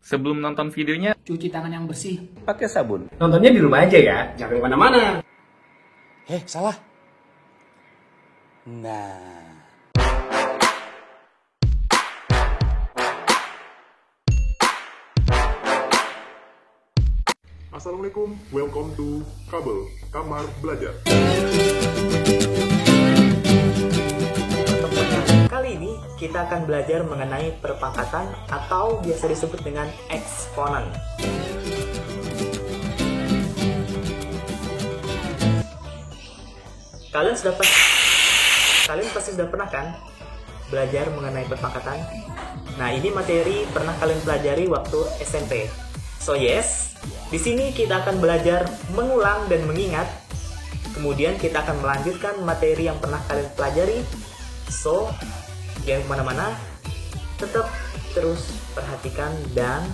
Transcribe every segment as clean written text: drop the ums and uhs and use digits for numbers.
Sebelum nonton videonya, Cuci tangan yang bersih. Pakai sabun. Nontonnya di rumah aja ya, jangan kemana-mana. Salah. Nah. Assalamualaikum, welcome to Kabel, Kamar Belajar. Kali ini kita akan belajar mengenai perpangkatan atau biasa disebut dengan eksponen. Kalian pasti sudah pernah kan belajar mengenai perpangkatan? Nah, ini materi pernah kalian pelajari waktu SMP. So yes, di sini kita akan belajar mengulang dan mengingat. Kemudian kita akan melanjutkan materi yang pernah kalian pelajari. So, jangan kemana-mana, tetap terus perhatikan dan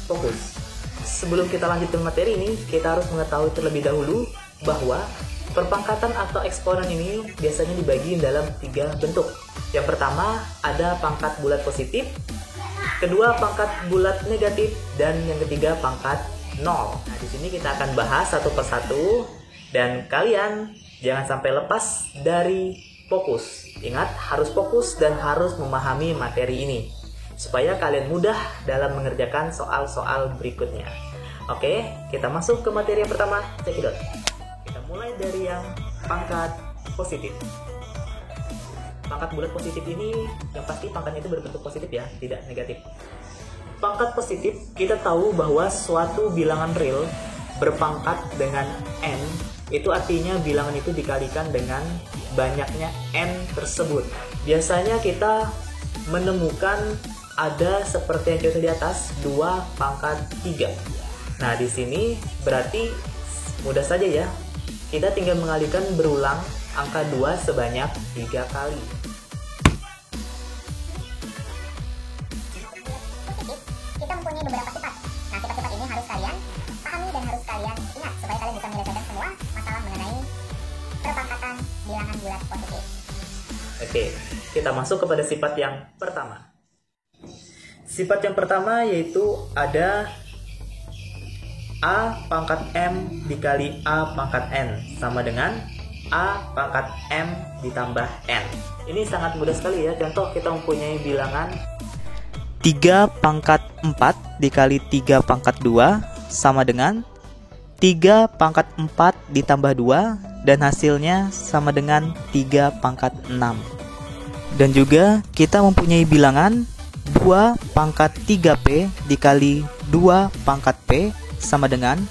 fokus. Sebelum kita lanjutkan materi ini, kita harus mengetahui terlebih dahulu bahwa perpangkatan atau eksponen ini biasanya dibagi dalam 3 bentuk. Yang pertama, ada pangkat bulat positif, kedua pangkat bulat negatif, dan yang ketiga pangkat 0. Nah, di sini kita akan bahas satu persatu dan kalian jangan sampai lepas dari fokus. Ingat, harus fokus dan harus memahami materi ini supaya kalian mudah dalam mengerjakan soal-soal berikutnya. Oke, kita masuk ke materi yang pertama. Cekidot. Kita mulai dari yang pangkat positif. Pangkat bulat positif ini yang pasti pangkatnya itu berbentuk positif ya, tidak negatif. Pangkat positif, kita tahu bahwa suatu bilangan real berpangkat dengan n, itu artinya bilangan itu dikalikan dengan banyaknya n tersebut. Biasanya kita menemukan ada seperti yang contoh di atas, 2 pangkat 3. Nah, di sini berarti mudah saja ya. Kita tinggal mengalihkan berulang angka 2 sebanyak 3 kali. Kita mempunyai beberapa sifat. Nah, sifat-sifat ini harus kalian pahami dan harus kalian ingat supaya kalian bisa menyelesaikan semua masalah mengenai perpangkatan bilangan bulat positif. Oke, kita masuk kepada sifat yang pertama. Sifat yang pertama yaitu ada A pangkat M dikali A pangkat N sama dengan A pangkat M ditambah N. Ini sangat mudah sekali ya. Contoh, kita mempunyai bilangan 3 pangkat 4 dikali 3 pangkat 2 sama dengan 3 pangkat 4 ditambah 2 dan hasilnya sama dengan 3 pangkat 6. Dan juga kita mempunyai bilangan 2 pangkat 3P dikali 2 pangkat P sama dengan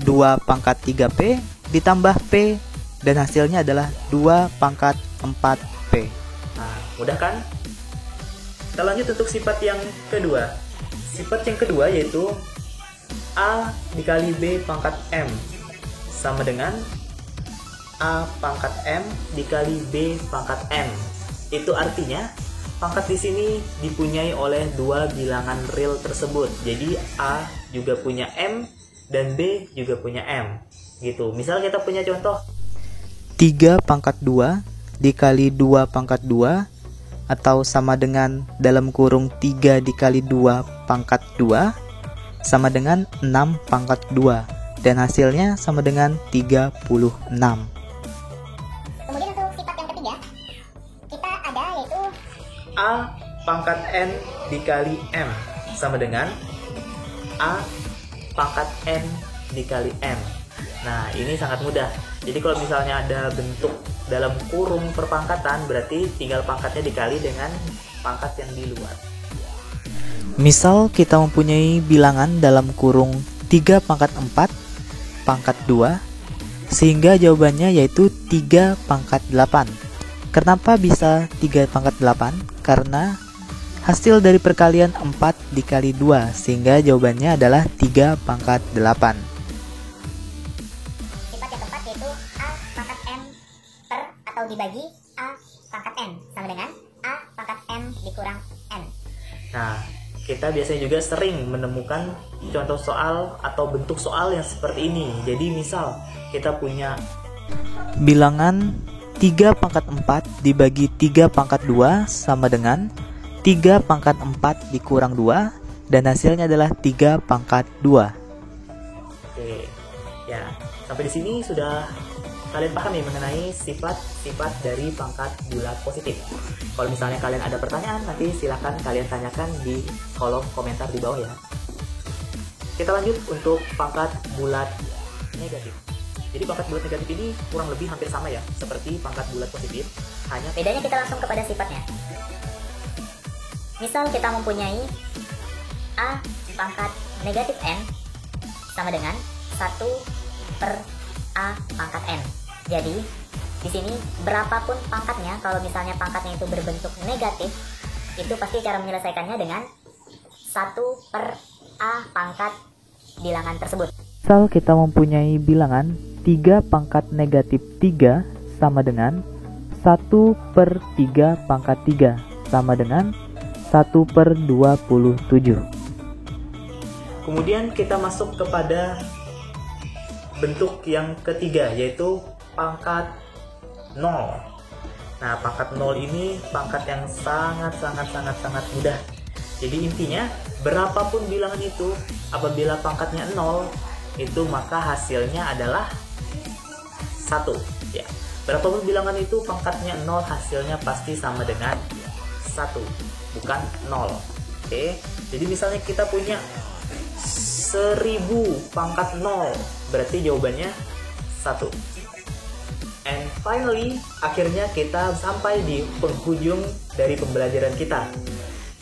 2 pangkat 3P ditambah P dan hasilnya adalah 2 pangkat 4P. Nah, mudah kan? Kita lanjut untuk sifat yang kedua. Sifat yang kedua yaitu A dikali B pangkat M sama dengan A pangkat M dikali B pangkat M. Itu artinya pangkat di sini dipunyai oleh 2 bilangan real tersebut. Jadi A juga punya M dan B juga punya M. Gitu. Misal kita punya contoh 3 pangkat 2 dikali 2 pangkat 2 atau sama dengan dalam kurung 3 dikali 2 pangkat 2 sama dengan 6 pangkat 2 dan hasilnya sama dengan 36. Kemudian untuk sifat yang ketiga, kita ada yaitu A pangkat N dikali M sama dengan A pangkat N dikali M. Nah, ini sangat mudah. Jadi kalau misalnya ada bentuk dalam kurung perpangkatan, berarti tinggal pangkatnya dikali dengan pangkat yang di luar. Misal kita mempunyai bilangan dalam kurung 3 pangkat 4 pangkat 2 sehingga jawabannya yaitu 3 pangkat 8. Kenapa bisa 3 pangkat 8? Karena hasil dari perkalian 4 dikali 2 sehingga jawabannya adalah 3 pangkat 8. sifat yang keempat yaitu A pangkat M per atau dibagi A pangkat N sama dengan A pangkat M dikurang N. Nah, kita biasanya juga sering menemukan contoh soal atau bentuk soal yang seperti ini. Jadi misal kita punya Bilangan 3 pangkat 4 dibagi 3 pangkat 2 sama dengan 3 pangkat 4 dikurang 2 dan hasilnya adalah 3 pangkat 2. Oke, ya sampai di sini sudah kalian pahami mengenai sifat-sifat dari pangkat bulat positif. Kalau misalnya kalian ada pertanyaan, nanti silahkan kalian tanyakan di kolom komentar di bawah ya. Kita lanjut untuk pangkat bulat negatif. Jadi pangkat bulat negatif ini kurang lebih hampir sama ya, seperti pangkat bulat positif, hanya Bedanya kita langsung kepada sifatnya. Misal kita mempunyai A pangkat negatif N sama dengan 1/A pangkat N. Jadi, di sini berapapun pangkatnya, kalau misalnya pangkatnya itu berbentuk negatif, itu pasti cara menyelesaikannya dengan 1/A pangkat bilangan tersebut. Misal kita mempunyai bilangan 3 pangkat negatif 3 sama dengan 1/3 pangkat 3 sama dengan 1/27. Kemudian kita masuk kepada bentuk yang ketiga, yaitu pangkat 0. Nah, pangkat 0 ini pangkat yang sangat mudah. Jadi intinya, berapapun bilangan itu, apabila pangkatnya 0, itu maka hasilnya adalah 1. Ya. Berapapun bilangan itu, pangkatnya 0, hasilnya pasti sama dengan 1, bukan 0. Oke. Jadi misalnya kita punya 1000 pangkat 0, berarti jawabannya 1. And finally, akhirnya kita sampai di penghujung dari pembelajaran kita,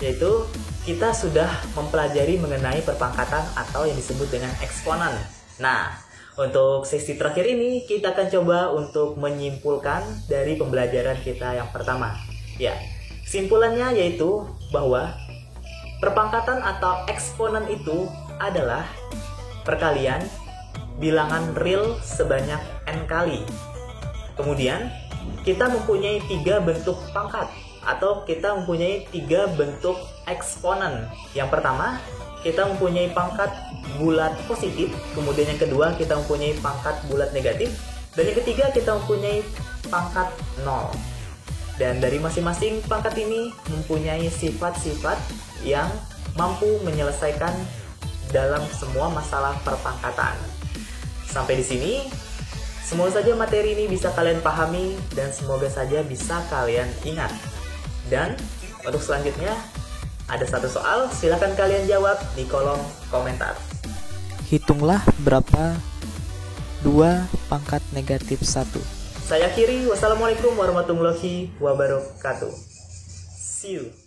yaitu kita sudah mempelajari mengenai perpangkatan atau yang disebut dengan eksponen. Nah, untuk sesi terakhir ini kita akan coba untuk menyimpulkan dari pembelajaran kita yang pertama. Ya, kesimpulannya yaitu bahwa perpangkatan atau eksponen itu adalah perkalian bilangan real sebanyak n kali. Kemudian kita mempunyai 3 bentuk pangkat atau kita mempunyai 3 bentuk eksponen. Yang pertama, kita mempunyai pangkat bulat positif, kemudian yang kedua kita mempunyai pangkat bulat negatif, dan yang ketiga kita mempunyai pangkat 0. Dan dari masing-masing pangkat ini mempunyai sifat-sifat yang mampu menyelesaikan dalam semua masalah perpangkatan. Sampai di sini, semoga saja materi ini bisa kalian pahami dan semoga saja bisa kalian ingat. Dan untuk selanjutnya, ada satu soal, silakan kalian jawab di kolom komentar. Hitunglah berapa 2 pangkat negatif 1. Saya akhiri, wassalamualaikum warahmatullahi wabarakatuh. See you.